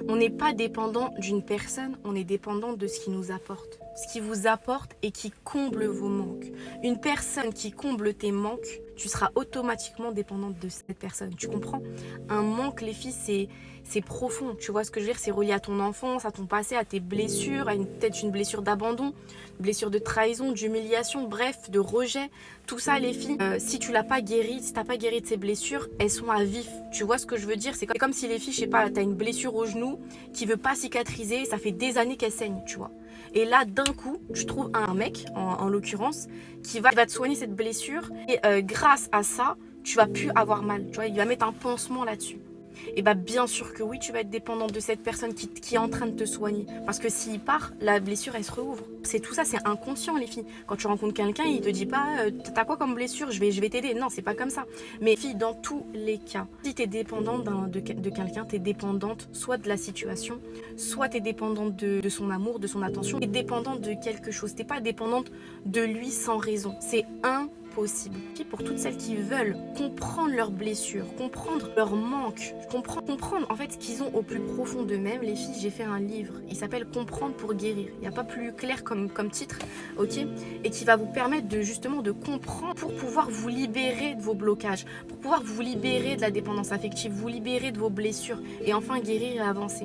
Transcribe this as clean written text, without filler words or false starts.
On n'est pas dépendant d'une personne, on est dépendant de ce qui nous apporte. Ce qui vous apporte et qui comble vos manques. Une personne qui comble tes manques, tu seras automatiquement dépendante de cette personne. Tu comprends? Un manque, les filles, c'est profond. Tu vois ce que je veux dire? C'est relié à ton enfance, à ton passé, à tes blessures, à peut-être une blessure d'abandon, une blessure de trahison, d'humiliation, bref, de rejet. Tout ça, les filles, si tu l'as pas guéri, si t'as pas guéri de ces blessures, elles sont à vif. Tu vois ce que je veux dire? C'est comme si les filles, je sais pas, t'as une blessure au genou qui veut pas cicatriser, ça fait des années qu'elle saigne, tu vois. Et là, d'un coup, tu trouves un mec, en l'occurrence, qui va te soigner cette blessure. Et grâce à ça, tu vas plus avoir mal. Tu vois, il va mettre un pansement là-dessus. Et bah bien sûr que oui, tu vas être dépendante de cette personne qui est en train de te soigner. Parce que s'il part, la blessure, elle se rouvre. C'est tout ça, c'est inconscient, les filles. Quand tu rencontres quelqu'un, il te dit pas t'as quoi comme blessure, je vais t'aider. Non, c'est pas comme ça. Mais fille, dans tous les cas, si t'es dépendante de quelqu'un, t'es dépendante soit de la situation, soit t'es dépendante de son amour, de son attention. T'es dépendante de quelque chose. T'es pas dépendante de lui sans raison. C'est impossible. Pour toutes celles qui veulent comprendre leurs blessures, comprendre leurs manques, comprendre en fait ce qu'ils ont au plus profond d'eux-mêmes, les filles, j'ai fait un livre. Il s'appelle Comprendre pour guérir. Il n'y a pas plus clair comme titre, ok? Et qui va vous permettre de justement de comprendre pour pouvoir vous libérer de vos blocages, pour pouvoir vous libérer de la dépendance affective, vous libérer de vos blessures et enfin guérir et avancer.